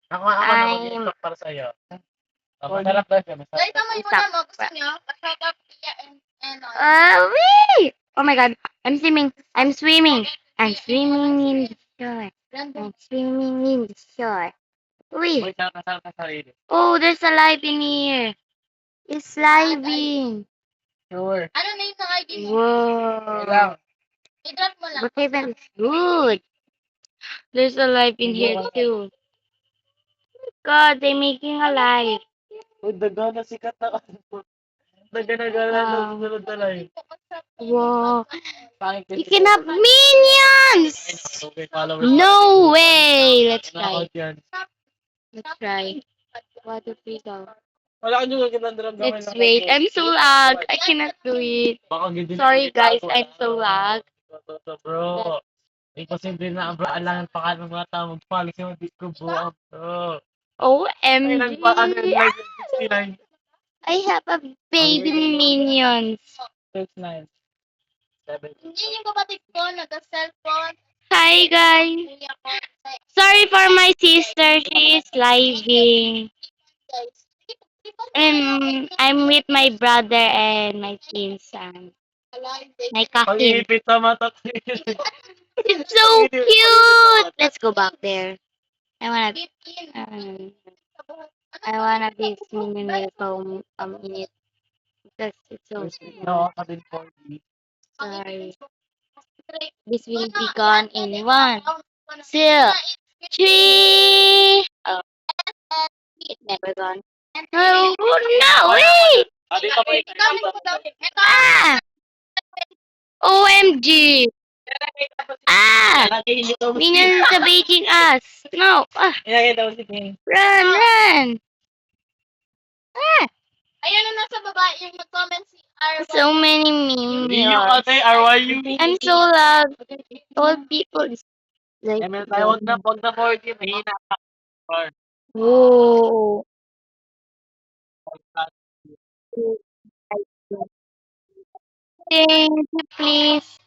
Ako na mag-i-instruct para sa'yo. Masarap ba siya? Masarap Guys, ba amoy siya? muna mo. Gusto niyo? Pa-shout out Pia and Wee! Oh my god. I'm swimming. I'm swimming. I'm swimming in the shore. I'm swimming in the shore. Uy, Wee! sarap na sarili. Oh, there's a live in here. It's living. Sure. Ano name ng ID mo? Okay lang. Whoa. I-drop mo lang. Whatever is good. There's a live in here too. God, they're making a live. Uy, daga na sikat na. Daga na gala na susunod na live. Wow. Pangit You kasi. can have minions! Okay, followers. No way! Let's try. Nakakot yan. Let's try. What if we go? Wala ka nyo gagandang Let's wait. I'm so lag. I cannot do it. Baka gindi. Sorry guys, I'm so lag. Bro. Imposible na bro. Alangan pa ka ng mga tao. Mag-follow sa mga disco bro. Bro. Ay, OMG! nagpa-ano yung live yung 69. I have a baby minions. 69. 7. Hindi yung kapatid ko, nag-cellphone. Hi guys. Kuya ko. Sorry for my sister. She is living. Guys. And I'm with my brother and my pinsan. My cousin. Pag-iipit sa mata. It's so cute. Let's go back there. I wanna I wanna be singing with in it because it's so cute. No, ako din 4D. Sorry. This will be gone in 1, 2, 3. Oh, it's never gone. Oh, no! Wait! Dito mo Ah! OMG! Ah! Minions are baiting us! No! Ah! Inakita mo si King. Run! Run! Ah! Ayan na nasa baba yung nag-comment si Arwa. So many Hindi yung minions. ate, RYU. I'm so loud. All people is like, Emil tayo, wag na 40. Mahina ka. Or, whoa. Thank you, please.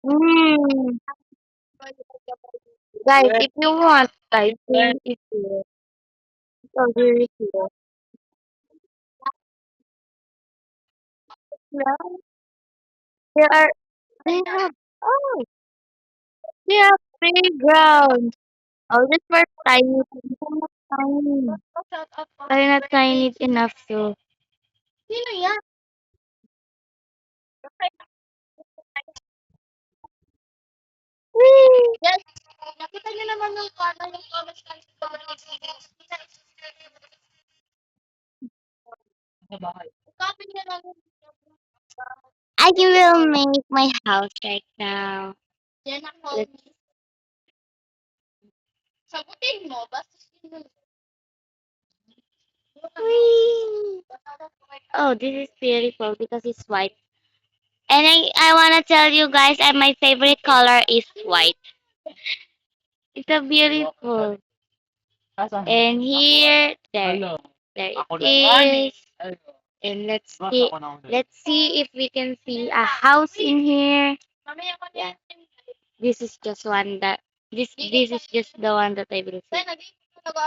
Mm. Guys, if you want, I think it's here. It's already here. Yeah. There are, they have, oh, they have playground. Oh, just for tiny, tiny. I'm not tiny enough to. Sino yan? Whee! Yes. Nakita niyo naman yung comments ng copy niya lang yung I will make my house right now. Yan ako. Sagutin mo, basta sino. Whee! Oh, this is beautiful because it's white. And I wanna tell you guys, my favorite color is white. It's so beautiful. And here, there it is. And let's see if we can see a house in here. Mamaya ko Yeah. na. This is just one that this is just the one that I will see. Nag-iipon talaga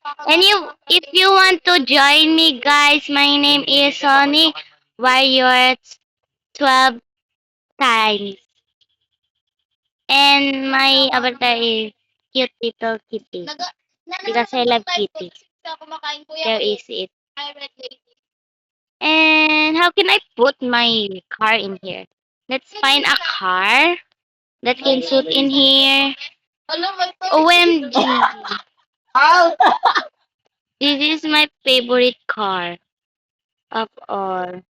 ako. And if you want to join me, guys, my name is Sonic Warrior 12 times. And my avatar is cute little kitty. Because I love kitty. There is it. And how can I put my car in here? Let's find a car that can suit in here. OMG. This is my favorite car of all.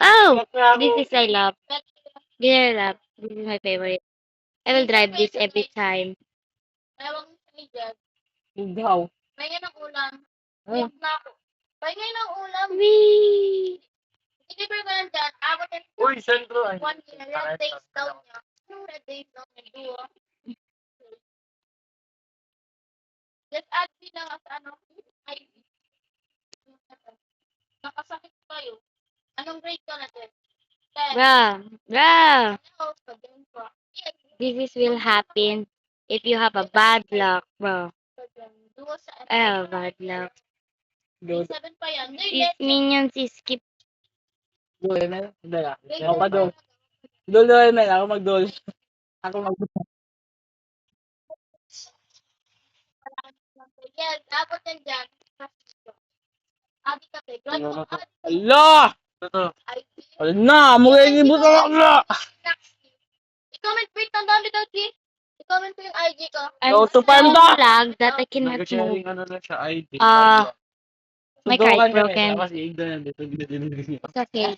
Oh, this is I love. This I love. This is my favorite. I will drive this every time. Ikaw. Pahinga ng ulam. Ayun na ako. Pahinga ng ulam. Whee! Deliver ko lang dyan. Abot and Uy, sentro. 1 red days daw niya. 2 red days daw niya. Just add me lang as ano. ID. Nakasakit tayo. Anong grade ka na din? 10. Bruh, bruh. Ano? Pag-ganun ko. This is will happen. if you have a bad luck, bro. Duo sa I have bad luck. Go. 7 pa yan. These minions is skip. Go, Emel. Dala. Ako pa, Dol. Dol, Emel. Ako mag-dol. Ako mag-dol. Yes, abot yan dyan. Adi ka, te. Grad mo, Ala! Ito. ID. Wala na! Mukha yung ibutan ako na! I-comment, wait, tandaan daw, T. I-comment ko yung IG ko. I'm Go to so farm da! lagged that I cannot move. Nag-sharing ano na siya, ID. My car is broken. Kasi igdo yan. Dito, dito. It's okay.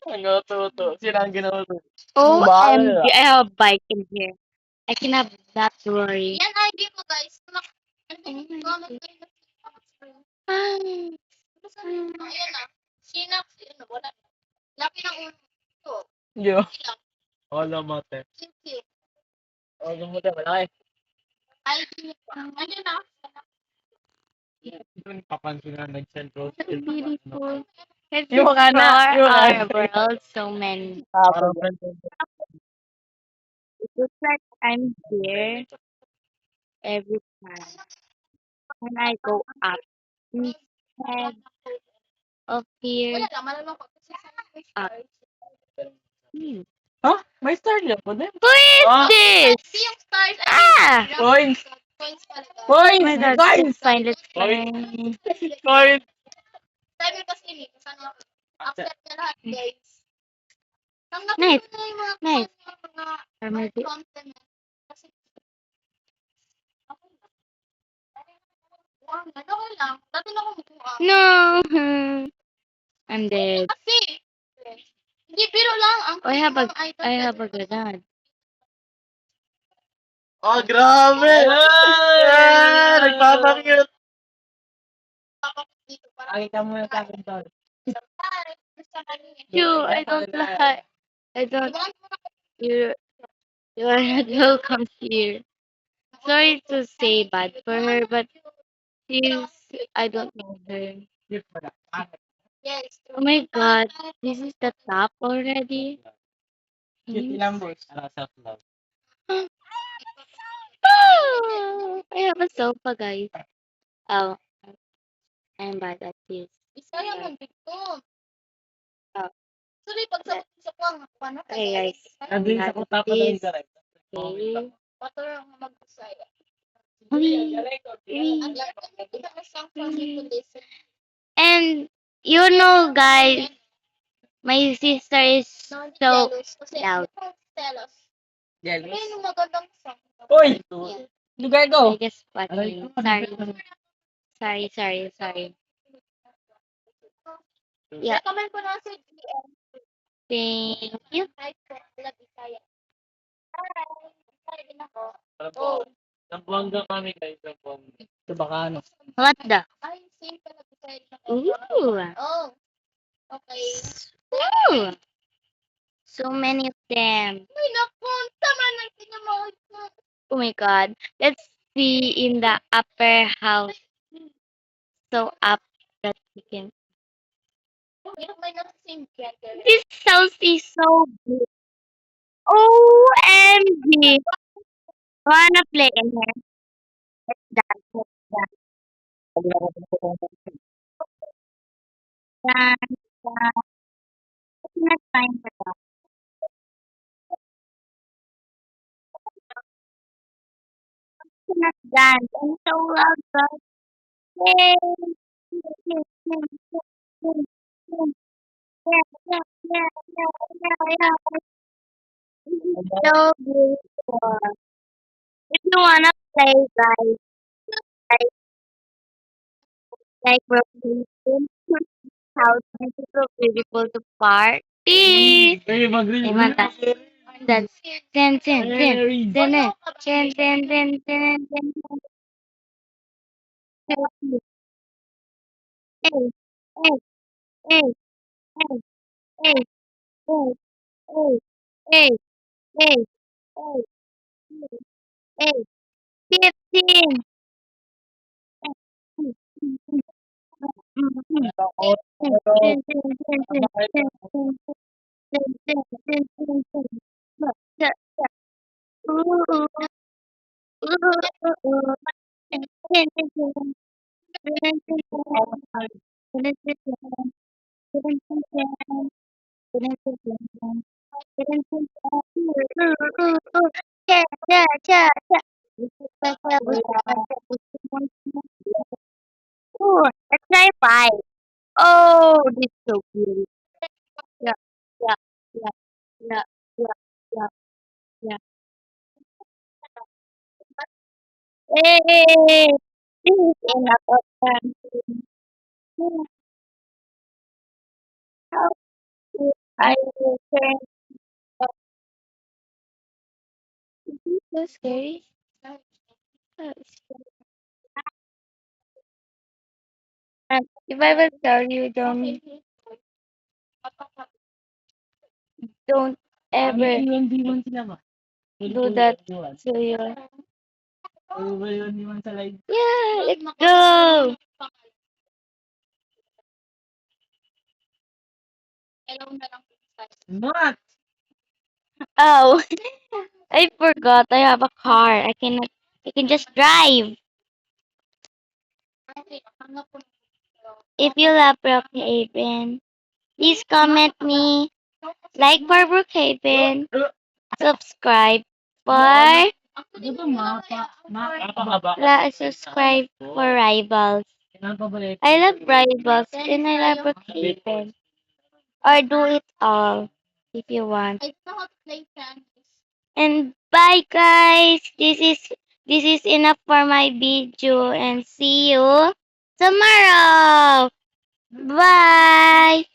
Ang to. Sila ang ginawa to. OMG, I have a bike in here. I can have that worry. Yan IG ko, guys. Comment kayo na. Ayan na. Sinax, ano, wala. Laki ng ulo. Ito. Yo. Ilang. Wala mate. Simple. Wala mate. Malaki. IG. Ayan na. Doon papansin na nag-send rose. Beautiful. Let's Yung explore kana, yung our kana. world. So many. Parang It looks like I'm here every time when I go up instead of here. Wala lang, malamang ko. Kasi sa Hmm. Ha? May star niya po din. Who is Ah. this? yung stars, Ah! Coins! Coins talaga. Oh Coins! my god, Coins! let's find, let's Coins! find. Coins! Sabi ko kasi ni, kung saan ako. Accept na lahat, guys. Tanggapin Nice. mo na yung mga Nice. coins, mga Or maybe, compliment. Kasi, okay lang. Okay lang. Dati na ako mukuha. no. I'm dead. Kasi, hindi biro lang. Ang Oh, I have a, mga item I have a dati. grenade. Oh, grabe! Yeah! Nagpapakit! Papakit dito para Nakita mo yung akin to. sa pare, sa kanina. You, I don't like, I don't, Diba? you are not welcome here. Sorry to say bad for her, but she's, I don't know her. Yes. Oh my god, this is the top already? Cute numbers. Self-love. I have a sofa, guys. Oh, I'm bad at this. Isaya mo, dito. Oh. Sorry, pag sa kuwang, paano? Okay, guys. Nandun sa kota pa lang direct. Okay. Pato lang mag-isaya. Wee. Ang lapit na kita na siyang for me to listen. And you know, guys, my sister is No, hindi so jealous. Kasi loud. jealous. Jealous? Pero yung magandang song. Uy! Yeah. Lugar ko! I guess watching. Sorry. Yeah. Comment ko na sa GM. Thank you. Hi po, love Isaya. Hi. Hi din ako. Oh. Zamboanga kami guys, Zamboanga. Ito baka ano? What the? Ay, same ka love Isaya din ako. Ooh. Oh. Okay. Ooh. So many of them. May napunta man ang tinamawag ko. Oh my god. Let's see in the upper house. So up that we can. Pero may nasa same gender. This house is so big. OMG. Wanna play in here? Let's dance. Dance. It's not time for that. It's not dance. I'm so loud, but yay. So beautiful. If you wanna play, guys, like rotation, house is so beautiful to party. Hey, mag-ring. Amen. That's ten. Hey, hey, hey, hey, hey, hey, hey, hey, hey, hey, hey, 15. Yeah, yeah, yeah, Ooh, let's try five. Oh, this is so cute. Yeah, yeah, yeah, yeah, yeah, yeah, yeah. Hey, this is enough of fun. How cute I will turn up. Is this so scary? Oh, it's if I will tell you, don't ever Iwan-iwan sila ba? do that Iwan. to your. Iwan-iwan sa live. Yeah, let's go. Hello na lang. Not! Oh, I forgot. I have a car. I cannot. I can just drive. Okay, hangap ko. If you love Brookhaven, please comment me, like for Brookhaven, subscribe for Di ba mapa? subscribe for Rivals. Ang paborito. I love Rivals and I love Brookhaven. Or do it all if you want. I know how to play tennis. And bye guys. This is enough for my video and see you tomorrow. Bye.